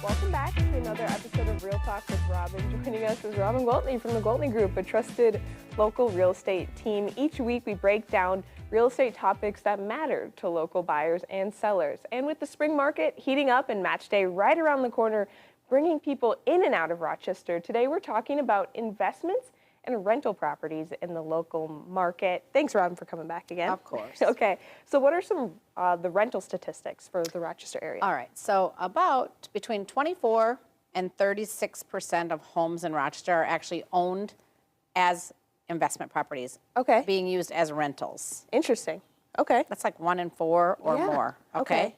Welcome back to another episode of Real Talk with Robin. Joining us is Robin Gwaltney from the Gwaltney Group, a trusted local real estate team. Each week we break down real estate topics that matter to local buyers and sellers. And with the spring market heating up and match day right around the corner, bringing people in and out of Rochester, today we're talking about investments and rental properties in the local market. Thanks, Robin, for coming back again. Of course. Okay, so what are some the rental statistics for the Rochester area? All right, so about between 24 and 36% of homes in Rochester are actually owned as investment properties. Okay. Being used as rentals. Interesting. Okay. That's like 1 in 4 or Yeah, more. okay.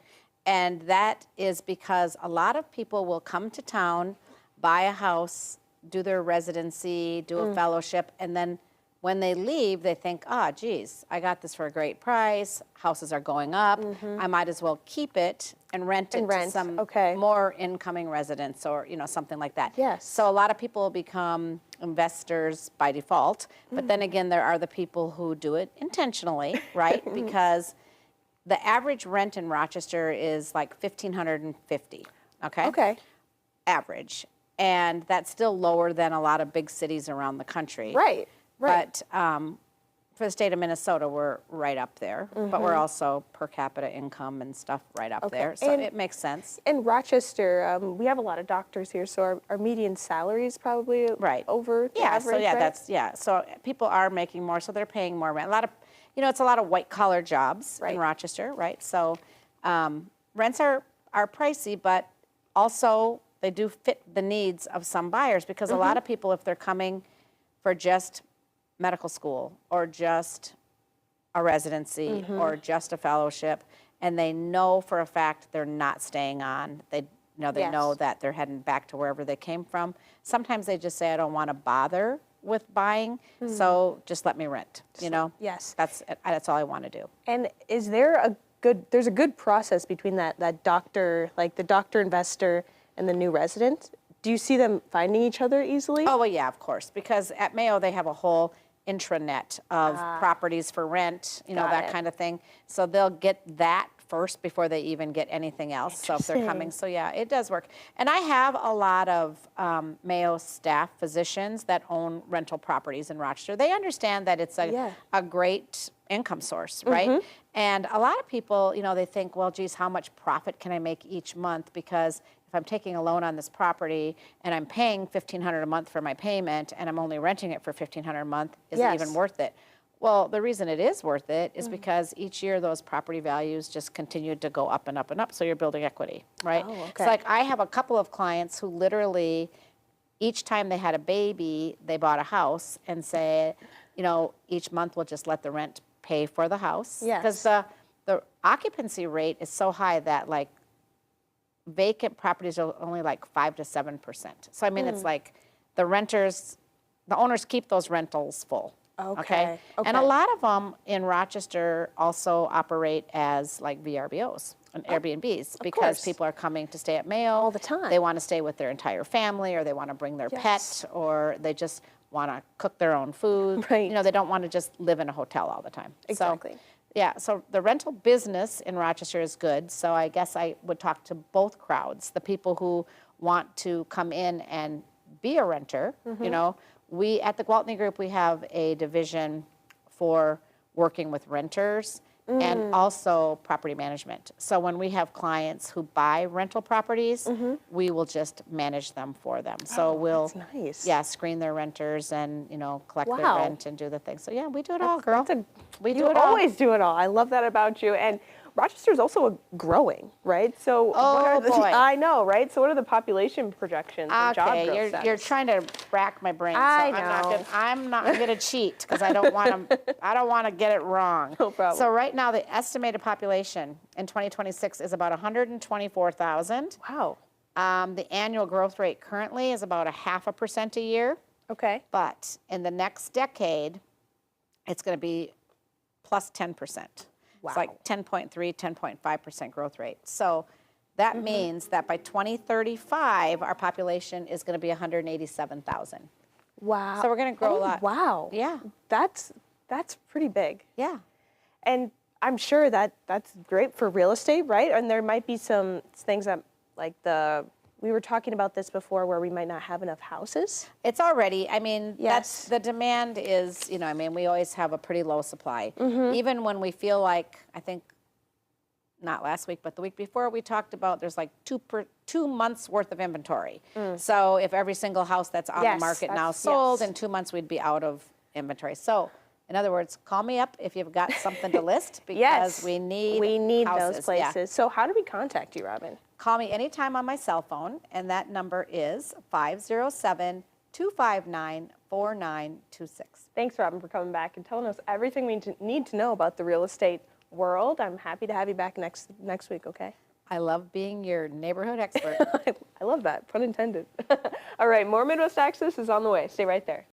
And that is because a lot of people will come to town, buy a house, do their residency, do a fellowship, and then when they leave, they think, geez, I got this for a great price. Houses are going up. I might as well keep it and rent it to some more incoming residents or, something like that. Yes. So a lot of people become investors by default. But then again, there are the people who do it intentionally, right? Because the average rent in Rochester is like $1,550, Okay. average. And that's still lower than a lot of big cities around the country. Right. But for the state of Minnesota, we're right up there. But we're also per capita income and stuff right up there. So And it makes sense. in Rochester, we have a lot of doctors here, so our median salary is probably over the average, So right? So people are making more, so they're paying more rent. A lot of, it's a lot of white collar jobs in Rochester, right? So rents are pricey, but also they do fit the needs of some buyers because a lot of people, if they're coming for just medical school or just a residency or just a fellowship, and they know for a fact they're not staying on, they know that they're heading back to wherever they came from. Sometimes they just say, I don't want to bother with buying, so just let me rent, Yes. That's all I want to do. And is there there's a good process between that doctor, like the doctor investor and the new resident? Do you see them finding each other easily? Oh, well, yeah, of course, because at Mayo they have a whole intranet of properties for rent, that kind of thing. So they'll get that first before they even get anything else. So if they're coming, so yeah, it does work. And I have a lot of Mayo staff physicians that own rental properties in Rochester. They understand that it's a great income source, right? And a lot of people, they think, well, geez, how much profit can I make each month? Because if I'm taking a loan on this property and I'm paying $1,500 a month for my payment and I'm only renting it for $1,500 a month, is it even worth it? Well, the reason it is worth it is because each year those property values just continue to go up and up and up, so you're building equity, right? Oh, okay. It's like I have a couple of clients who literally, each time they had a baby, they bought a house and say, each month we'll just let the rent pay for the house. Yes. Because the occupancy rate is so high that like vacant properties are only like 5 to 7%. So I mean, it's like the owners keep those rentals full. Okay. And a lot of them in Rochester also operate as like VRBOs and Airbnbs because people are coming to stay at Mayo all the time. They want to stay with their entire family, or they want to bring their pet, or they just want to cook their own food. Right. They don't want to just live in a hotel all the time. Exactly. So, yeah, so the rental business in Rochester is good. So I guess I would talk to both crowds, the people who want to come in and be a renter. We at the Gwaltney Group, we have a division for working with renters and also property management. So when we have clients who buy rental properties, we will just manage them for them. So we'll that's nice. screen their renters and collect their rent and do the thing. So yeah, we do it all, girl. We do You it all. always do it all. I love that about you. And Rochester's also growing, right? So what are boy. I know, right? So what are the population projections and job growth Okay, status? you're trying to rack my brain. I so know. I'm not going to cheat because I don't want to. I don't want to get it wrong. No problem. So right now, the estimated population in 2026 is about 124,000. Wow. The annual growth rate currently is about 0.5% a year. Okay. But in the next decade, it's going to be plus 10%. Wow. It's like 10.3, 10.5% growth rate. So that means that by 2035, our population is going to be 187,000. Wow. So we're going to grow a lot. Wow. Yeah. That's pretty big. Yeah. And I'm sure that that's great for real estate, right? And there might be some things that like the we were talking about this before where we might not have enough houses. It's already, I mean, Yes. the demand is, I mean, we always have a pretty low supply. Even when we feel like, I think, not last week, but the week before, we talked about there's like 2 months worth of inventory. So if every single house that's on the Yes, market now that's- sold, yes. in 2 months we'd be out of inventory. So in other words, call me up if you've got something to list because Yes, we need those houses. Yeah. places. So how do we contact you, Robin? Call me anytime on my cell phone, and that number is 507-259-4926. Thanks, Robin, for coming back and telling us everything we need to know about the real estate world. I'm happy to have you back next week, okay? I love being your neighborhood expert. I love that, pun intended. All right, more Midwest Access is on the way. Stay right there.